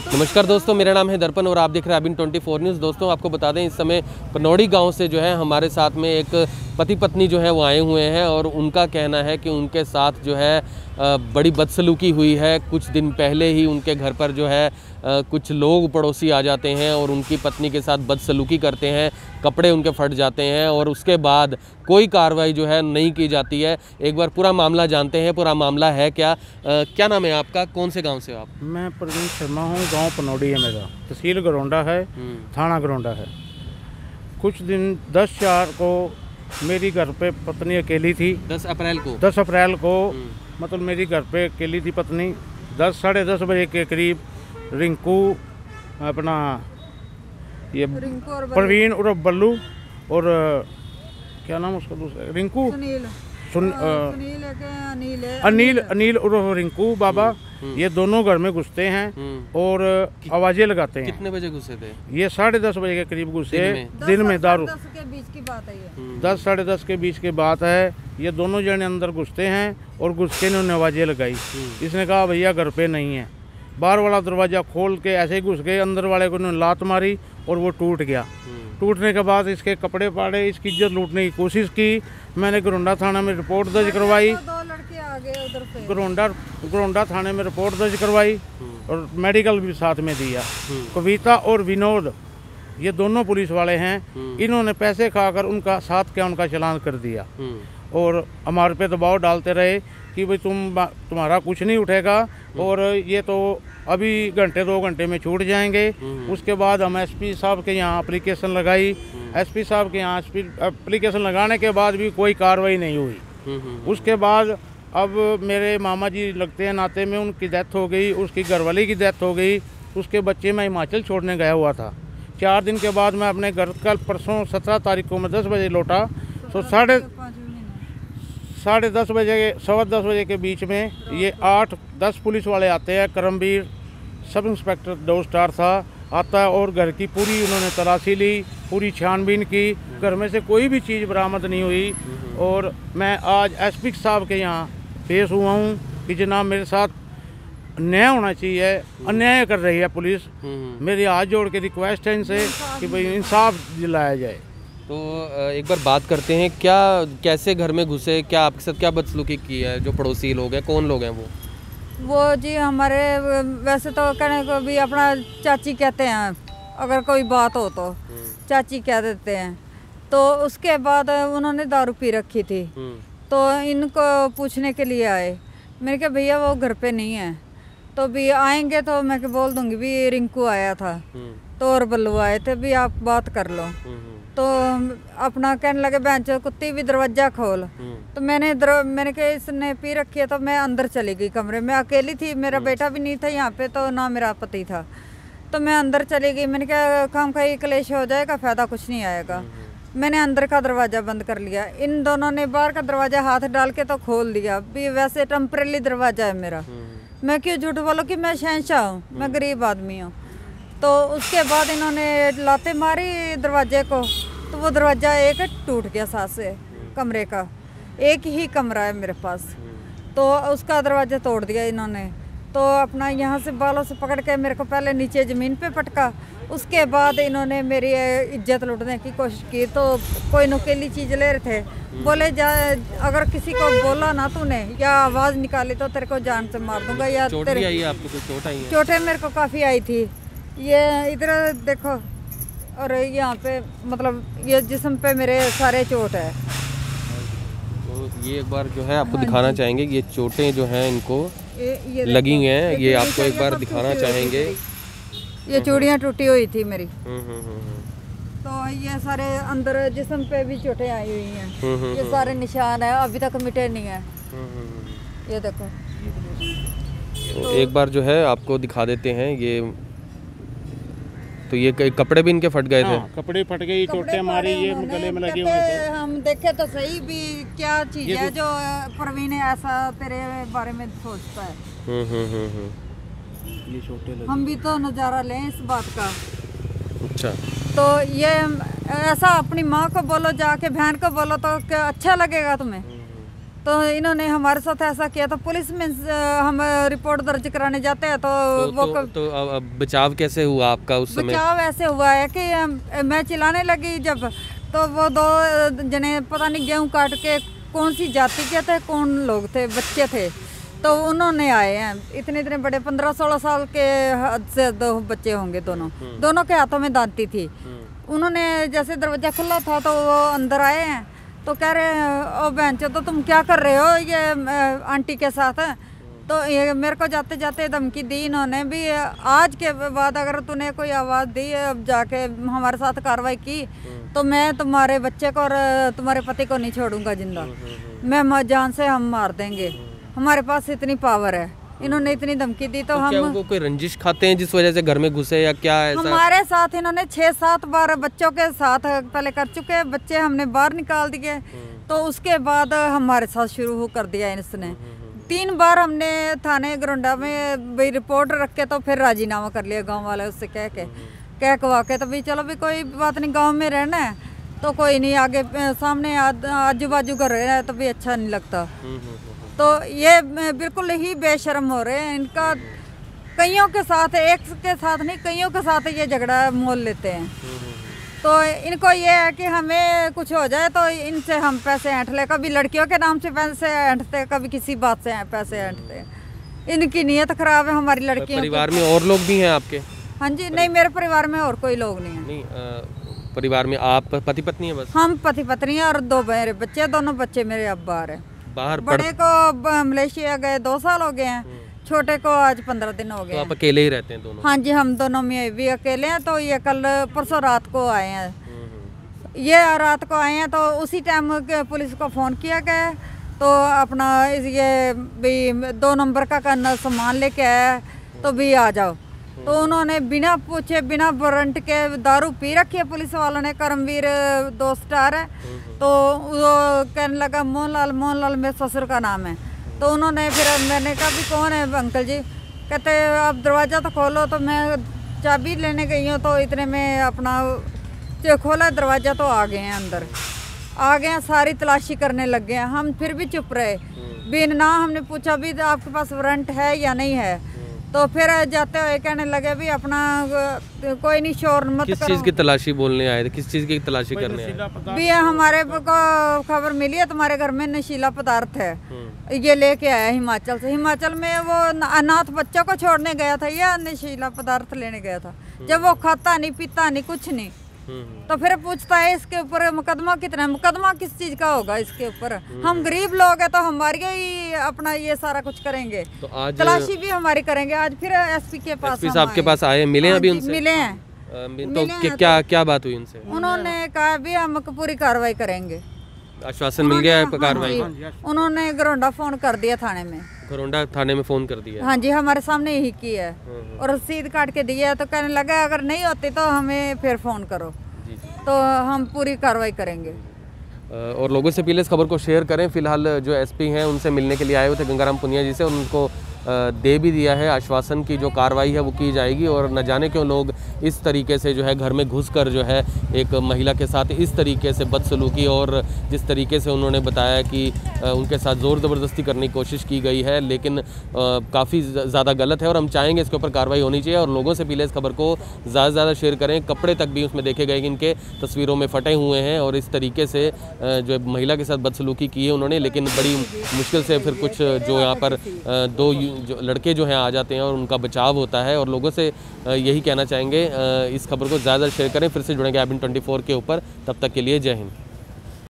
नमस्कार दोस्तों, मेरा नाम है दर्पण और आप देख रहे हैं अबिन 24 न्यूज़। दोस्तों आपको बता दें, इस समय पनौड़ी गांव से जो है हमारे साथ में एक पति पत्नी जो है वो आए हुए हैं और उनका कहना है कि उनके साथ जो है बड़ी बदसलूकी हुई है। कुछ दिन पहले ही उनके घर पर जो है कुछ लोग पड़ोसी आ जाते हैं और उनकी पत्नी के साथ बदसलूकी करते हैं, कपड़े उनके फट जाते हैं और उसके बाद कोई कार्रवाई जो है नहीं की जाती है। एक बार पूरा मामला जानते हैं, पूरा मामला है क्या। क्या नाम है आपका, कौन से गांव से हो आप? मैं प्रवीण शर्मा हूँ, गांव पनौड़ी है मेरा, तहसील गरौंडा है, थाना गरौंडा है। कुछ दिन 10/4 को मेरी घर पे पत्नी अकेली थी। 10 अप्रैल को? 10 अप्रैल को मतलब मेरी घर पे अकेली थी पत्नी। 10 साढ़े 10 बजे के करीब रिंकू अपना ये प्रवीण उर्फ बल्लू और क्या नाम उसका दूसरा, रिंकू अनिल उर्फ रिंकू बाबा, ये दोनों घर में घुसते हैं और आवाजें लगाते हैं। कितने बजे घुसे थे ये? 10:30 बजे के करीब घुसे। दिन में दारू 10 के बीच की बात है ये। 10 साढ़े 10 के बीच की बात है। ये दोनों जने अंदर घुसते हैं और घुस के इन्होंने आवाजें लगाई। इसने कहा भैया घर पे नहीं है। बाहर वाला दरवाजा खोल के ऐसे ही घुस गए, अंदर वाले को इन्होंने लात मारी और वो टूट गया। टूटने के बाद इसके कपड़े फाड़े, इसकी इज्जत लूटने की कोशिश की। मैंने गरौंडा थाना में रिपोर्ट दर्ज करवाई। 2 लड़के आ गए उधर से। गरौंडा थाने में रिपोर्ट दर्ज करवाई और मेडिकल भी साथ में दिया। कविता और विनोद ये दोनों पुलिस वाले हैं। इन्होंने पैसे खाकर उनका साथ क्या उनका चालान कर दिया और हमारे पे दबाव डालते रहे कि भाई तुम्हारा कुछ नहीं उठेगा और ये तो अभी घंटे 2 घंटे में छूट जाएंगे। उसके बाद हम एसपी साहब के यहाँ एप्लीकेशन लगाई। एसपी साहब के यहाँ एप्लीकेशन लगाने के बाद भी कोई कार्रवाई नहीं हुई। उसके बाद अब मेरे मामा जी लगते हैं नाते में, उनकी डेथ हो गई, उसकी घरवाली की डेथ हो गई। उसके बच्चे मैं हिमाचल छोड़ने गया हुआ था। 4 दिन के बाद मैं अपने घर कल परसों 17 तारीख को मैं 10 बजे लौटा। तो साढ़े 10 बजे 10:15 बजे के बीच में ये 8-10 पुलिस वाले आते हैं। करमवीर सब इंस्पेक्टर 2 स्टार था आता है और घर की पूरी उन्होंने तलाशी ली, पूरी छानबीन की। घर में से कोई भी चीज़ बरामद नहीं हुई। और मैं आज एसपी साहब के यहाँ पेश हुआ हूँ कि जनाब मेरे साथ न्याय होना चाहिए, अन्याय कर रही है पुलिस। मेरी हाथ जोड़ के रिक्वेस्ट है इनसे कि भाई इंसाफ दिलाया जाए। तो एक बार बात करते हैं, क्या कैसे घर में घुसे, क्या आपके साथ क्या बदसलूकी की है? जो पड़ोसी लोग हैं, कौन लोग हैं वो जी हमारे वैसे तो कहने को भी अपना चाची कहते हैं, अगर कोई बात हो तो चाची कह देते हैं। तो उसके बाद उन्होंने दारू पी रखी थी तो इनको पूछने के लिए आए। मैंने कहा भैया वो घर पे नहीं है। तो भी आएंगे तो मैं बोल दूंगी भी रिंकू आया था तो और बल्लू आए थे, भी आप बात कर लो। तो अपना कहने लगे बहन चो कुत्ती भी दरवाजा खोल। तो मैंने कहा इसने पी रखी है तो मैं अंदर चली गई कमरे में। अकेली थी, मेरा बेटा भी नहीं था यहाँ पे, तो ना मेरा पति था। तो मैं अंदर चली गई। मैंने कहा काम का क्लेश हो जाएगा, फायदा कुछ नहीं आएगा। मैंने अंदर का दरवाज़ा बंद कर लिया। इन दोनों ने बाहर का दरवाज़ा हाथ डाल के तो खोल दिया। भी वैसे टेम्परेरी दरवाज़ा है मेरा, मैं क्यों झूठ बोलूँ कि मैं शहंशाह हूँ, मैं गरीब आदमी हूँ। तो उसके बाद इन्होंने लाते मारी दरवाजे को, तो वो दरवाज़ा एक टूट गया साथ से। कमरे का एक ही कमरा है मेरे पास, तो उसका दरवाज़ा तोड़ दिया इन्होंने। तो अपना यहाँ से बालों से पकड़ के मेरे को पहले नीचे ज़मीन पे पटका। उसके बाद इन्होंने मेरी इज्जत लूटने की कोशिश की। तो कोई नुकीली चीज़ ले रहे थे, बोले जा अगर किसी को बोला ना तूने या आवाज़ निकाली तो तेरे को जान से मार दूंगा। या तेरे आई है आपको कोई चोट आई है? चोटें मेरे को काफ़ी आई थी। ये इधर देखो और यहाँ पे मतलब ये जिस्म पे मेरे सारे चोट है। तो ये एक बार जो है आपको दिखाना चाहेंगे, ये चोटें जो हैं इनको लगी हैं, ये आपको एक बार दिखाना चाहेंगे। ये चूड़ियाँ टूटी हुई थी मेरी। तो ये सारे अंदर जिस्म पे भी चोटें आई हुई हैं। ये सारे निशान है, अभी तक मिटे नहीं है। ये देखो। तो एक बार जो है आपको दिखा देते हैं ये। तो ये कपड़े भी इनके फट गए थे? कपड़े फट गई, चोटें मारी, ये गले में लगे हुए थे। हम देखे तो सही भी क्या चीज है जो प्रवीण ऐसा तेरे बारे में सोचता है। ये चोटें लगी। हम भी तो नज़ारा लें इस बात का। अच्छा। तो ये ऐसा अपनी माँ को बोलो, जाके बहन को बोलो तो क्या अच्छा लगेगा तुम्हें? तो इन्होंने हमारे साथ ऐसा किया, तो पुलिस में हम रिपोर्ट दर्ज कराने जाते हैं तो अब बचाव कैसे हुआ आपका उस समय? बचाव ऐसे हुआ है कि मैं चिल्लाने लगी जब, तो वो 2 जने पता नहीं गेहूं काट के कौन सी जाति के थे, कौन लोग थे, बच्चे थे, तो उन्होंने आए हैं इतने बड़े 15-16 साल के हद से 2 बच्चे होंगे, दोनों के हाथों में दांती थी। उन्होंने जैसे दरवाजा खुला था तो वो अंदर आए हैं, तो कह रहे ओ बहन चो, तो तुम क्या कर रहे हो ये आंटी के साथ? तो ये मेरे को जाते जाते धमकी दी इन्होंने भी, आज के बाद अगर तूने कोई आवाज़ दी, अब जाके हमारे साथ कार्रवाई की, तो मैं तुम्हारे बच्चे को और तुम्हारे पति को नहीं छोड़ूंगा जिंदा, मैं जान से हम मार देंगे, हमारे पास इतनी पावर है। इन्होंने इतनी धमकी दी। तो हम क्या उनको कोई रंजिश खाते हैं जिस वजह से घर में घुसे या क्या ऐसा? हमारे साथ इन्होंने 6-7 बार बच्चों के साथ पहले कर चुके हैं, बच्चे हमने बाहर निकाल दिए, तो उसके बाद हमारे साथ शुरू कर दिया इसने। 3 बार हमने थाने गरोंडा में भाई रिपोर्ट रख के तो फिर राजीनामा कर लिया गांव वाले, उससे कह कवा के, तो भाई चलो भी कोई बात नहीं, गांव में रहना है तो कोई नहीं, आगे सामने आजू बाजू का रहना है तो भी अच्छा नहीं लगता। तो ये बिल्कुल ही बेशर्म हो रहे हैं, इनका कईयों के साथ, एक के साथ नहीं कईयों के साथ ये झगड़ा मोल लेते हैं। तो इनको ये है कि हमें कुछ हो जाए तो इनसे हम पैसे ऐंठ ले, कभी लड़कियों के नाम से पैसे ऐंठते, कभी किसी बात से पैसे ऐंठते। इनकी नीयत खराब है हमारी लड़कियों। परिवार में और लोग भी हैं आपके? हाँ जी, नहीं मेरे परिवार में और कोई लोग नहीं है। नहीं, परिवार में आप पति पत्नी है बस? हम पति पत्नी है और 2 मेरे बच्चे, दोनों बच्चे मेरे अब बाहर है। बड़े को मलेशिया गए 2 साल हो गए हैं, छोटे को आज 15 दिन हो गए। तो आप अकेले ही रहते हैं दोनों? हाँ जी, हम दोनों में भी अकेले हैं। तो ये कल परसों रात को आए हैं, ये रात को आए हैं, तो उसी टाइम पुलिस को फ़ोन किया गया, तो अपना ये भी 2 नंबर का सामान लेके आया, तो भी आ जाओ। तो उन्होंने बिना पूछे बिना वारंट के दारू पी रखी है पुलिस वालों ने। करमवीर 2 स्टार है, तो वो कहने लगा मोहनलाल मेरे ससुर का नाम है। तो उन्होंने फिर मैंने कहा भी कौन है अंकल जी? कहते आप दरवाज़ा तो खोलो। तो मैं चाबी लेने गई हूँ, तो इतने में अपना खोला दरवाज़ा, तो आ गए हैं अंदर, आ गए हैं, सारी तलाशी करने लग गए हैं। हम फिर भी चुप रहे, बिन ना हमने पूछा भी आपके पास वारंट है या नहीं है। तो फिर जाते हुए कहने लगे भी अपना कोई नहीं शोर मत करो। किस चीज़ की तलाशी बोलने आए थे? किस चीज़ की तलाशी करने आए? भी हमारे को खबर मिली है तुम्हारे घर में नशीला पदार्थ है, ये लेके आया हिमाचल से। हिमाचल में वो अनाथ बच्चों को छोड़ने गया था या नशीला पदार्थ लेने गया था? जब वो खाता नहीं पीता नहीं कुछ नहीं, तो फिर पूछता है इसके ऊपर मुकदमा कितना है? मुकदमा किस चीज का होगा इसके ऊपर? हम गरीब लोग हैं, तो हमारी ही अपना ये सारा कुछ करेंगे। तो आज तलाशी भी हमारी करेंगे। आज फिर एसपी के पास, एसपी साहब के पास आए, मिले अभी उनसे? मिले हैं। तो क्या बात हुई उनसे? उन्होंने कहा भी हम पूरी कार्रवाई करेंगे। आश्वासन मिल गया है कार्रवाई? उन्होंने गरोंडा फोन कर दिया थाने में। गरोंडा थाने में फोन कर दिया? हाँ जी, हमारे सामने यही की है और रसीद काट के दी है। तो कहने लगा अगर नहीं होती तो हमें फिर फोन करो, तो हम पूरी कार्रवाई करेंगे। और लोगों से पहले इस खबर को शेयर करें। फिलहाल जो एसपी हैं उनसे मिलने के लिए आए हुए थे गंगाराम पुनिया जी से, उनको दे भी दिया है आश्वासन की जो कार्रवाई है वो की जाएगी। और न जाने क्यों लोग इस तरीके से जो है घर में घुसकर जो है एक महिला के साथ इस तरीके से बदसलूकी और जिस तरीके से उन्होंने बताया कि उनके साथ ज़ोर ज़बरदस्ती करने की कोशिश की गई है, लेकिन काफ़ी ज़्यादा गलत है और हम चाहेंगे इसके ऊपर कार्रवाई होनी चाहिए। और लोगों से पहले इस खबर को ज़्यादा से ज़्यादा शेयर करें। कपड़े तक भी उसमें देखे गए कि इनके तस्वीरों में फटे हुए हैं और इस तरीके से जो महिला के साथ बदसलूकी की है उन्होंने। लेकिन बड़ी मुश्किल से फिर कुछ जो यहाँ पर 2 जो लड़के जो हैं आ जाते हैं और उनका बचाव होता है। और लोगों से यही कहना चाहेंगे इस खबर को ज़्यादा शेयर करें। फिर से जुड़ेंगे IBN 24 के ऊपर, तब तक के लिए जय हिंद।